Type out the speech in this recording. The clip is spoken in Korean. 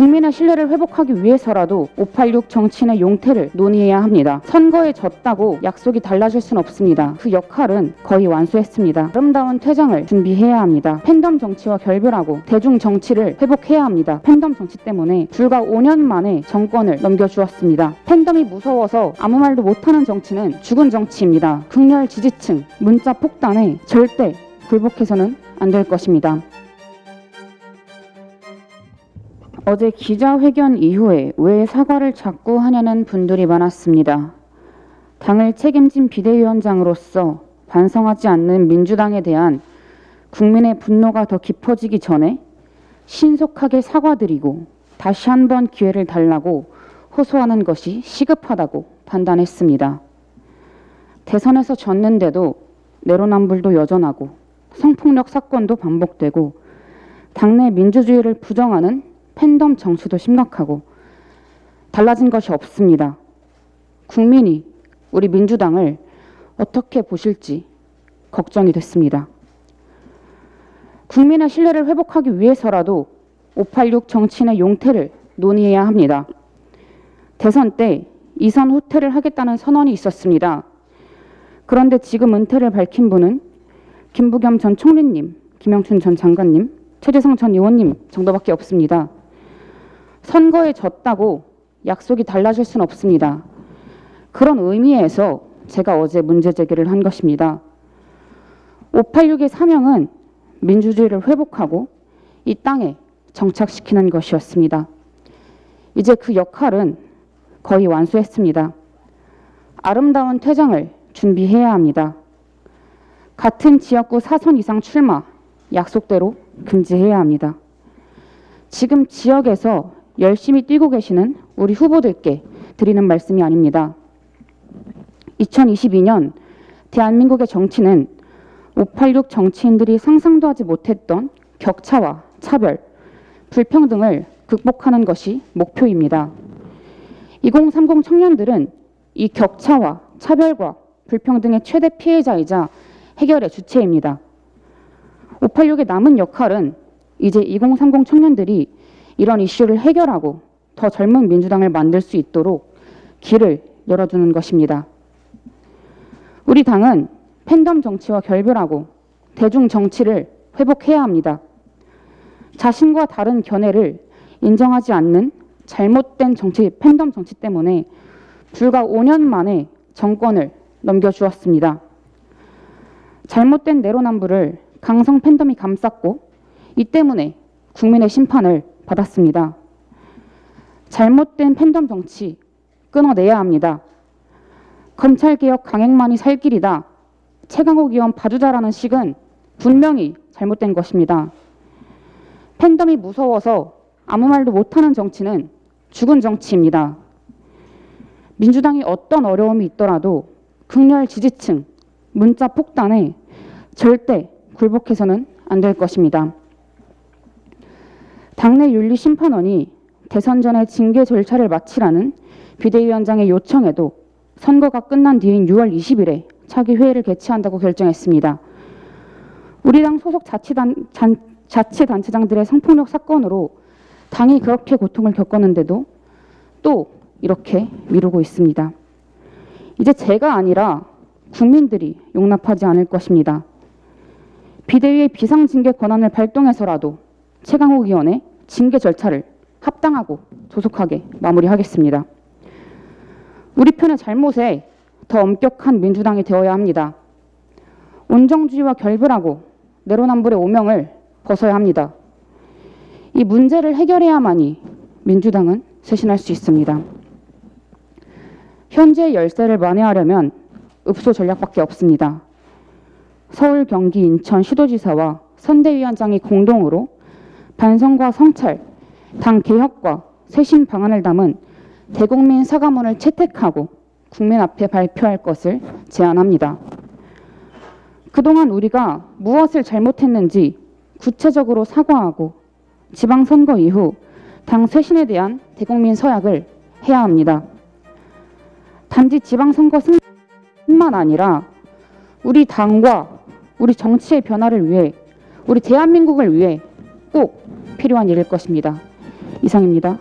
국민의 신뢰를 회복하기 위해서라도 586 정치인의 용태를 논의해야 합니다. 선거에 졌다고 약속이 달라질 순 없습니다. 그 역할은 거의 완수했습니다. 아름다운 퇴장을 준비해야 합니다. 팬덤 정치와 결별하고 대중 정치를 회복해야 합니다. 팬덤 정치 때문에 불과 5년 만에 정권을 넘겨주었습니다. 팬덤이 무서워서 아무 말도 못하는 정치는 죽은 정치입니다. 극렬 지지층, 문자 폭탄에 절대 굴복해서는 안 될 것입니다. 어제 기자회견 이후에 왜 사과를 자꾸 하냐는 분들이 많았습니다. 당을 책임진 비대위원장으로서 반성하지 않는 민주당에 대한 국민의 분노가 더 깊어지기 전에 신속하게 사과드리고 다시 한번 기회를 달라고 호소하는 것이 시급하다고 판단했습니다. 대선에서 졌는데도 내로남불도 여전하고 성폭력 사건도 반복되고 당내 민주주의를 부정하는 팬덤 정치도 심각하고 달라진 것이 없습니다. 국민이 우리 민주당을 어떻게 보실지 걱정이 됐습니다. 국민의 신뢰를 회복하기 위해서라도 586 정치인의 용태를 논의해야 합니다. 대선 때 2선 후퇴를 하겠다는 선언이 있었습니다. 그런데 지금 은퇴를 밝힌 분은 김부겸 전 총리님, 김영춘 전 장관님, 최재성 전 의원님 정도밖에 없습니다. 선거에 졌다고 약속이 달라질 수는 없습니다. 그런 의미에서 제가 어제 문제 제기를 한 것입니다. 586의 사명은 민주주의를 회복하고 이 땅에 정착시키는 것이었습니다. 이제 그 역할은 거의 완수했습니다. 아름다운 퇴장을 준비해야 합니다. 같은 지역구 4선 이상 출마 약속대로 금지해야 합니다. 지금 지역에서 열심히 뛰고 계시는 우리 후보들께 드리는 말씀이 아닙니다. 2022년 대한민국의 정치는 586 정치인들이 상상도 하지 못했던 격차와 차별, 불평등을 극복하는 것이 목표입니다. 2030 청년들은 이 격차와 차별과 불평등의 최대 피해자이자 해결의 주체입니다. 586의 남은 역할은 이제 2030 청년들이 이런 이슈를 해결하고 더 젊은 민주당을 만들 수 있도록 길을 열어주는 것입니다. 우리 당은 팬덤 정치와 결별하고 대중 정치를 회복해야 합니다. 자신과 다른 견해를 인정하지 않는 잘못된 정치, 팬덤 정치 때문에 불과 5년 만에 정권을 넘겨주었습니다. 잘못된 내로남불을 강성 팬덤이 감쌌고 이 때문에 국민의 심판을 받았습니다. 잘못된 팬덤 정치 끊어내야 합니다. 검찰개혁 강행만이 살 길이다. 최강욱 의원 봐주자라는 식은 분명히 잘못된 것입니다. 팬덤이 무서워서 아무 말도 못하는 정치는 죽은 정치입니다. 민주당이 어떤 어려움이 있더라도 극렬 지지층, 문자 폭탄에 절대 굴복해서는 안 될 것입니다. 당내 윤리심판원이 대선 전에 징계 절차를 마치라는 비대위원장의 요청에도 선거가 끝난 뒤인 6월 20일에 차기 회의를 개최한다고 결정했습니다. 우리 당 소속 자치단체장들의 성폭력 사건으로 당이 그렇게 고통을 겪었는데도 또 이렇게 미루고 있습니다. 이제 제가 아니라 국민들이 용납하지 않을 것입니다. 비대위의 비상징계 권한을 발동해서라도 최강욱 의원의 징계 절차를 합당하고 조속하게 마무리하겠습니다. 우리 편의 잘못에 더 엄격한 민주당이 되어야 합니다. 온정주의와 결별하고 내로남불의 오명을 벗어야 합니다. 이 문제를 해결해야만이 민주당은 쇄신할 수 있습니다. 현재의 열세를 만회하려면 읍소 전략밖에 없습니다. 서울, 경기, 인천 시도지사와 선대위원장이 공동으로 반성과 성찰, 당 개혁과 쇄신 방안을 담은 대국민 사과문을 채택하고 국민 앞에 발표할 것을 제안합니다. 그동안 우리가 무엇을 잘못했는지 구체적으로 사과하고 지방선거 이후 당 쇄신에 대한 대국민 서약을 해야 합니다. 단지 지방선거 승만 아니라 우리 당과 우리 정치의 변화를 위해 우리 대한민국을 위해 꼭 필요한 일일 것입니다. 이상입니다.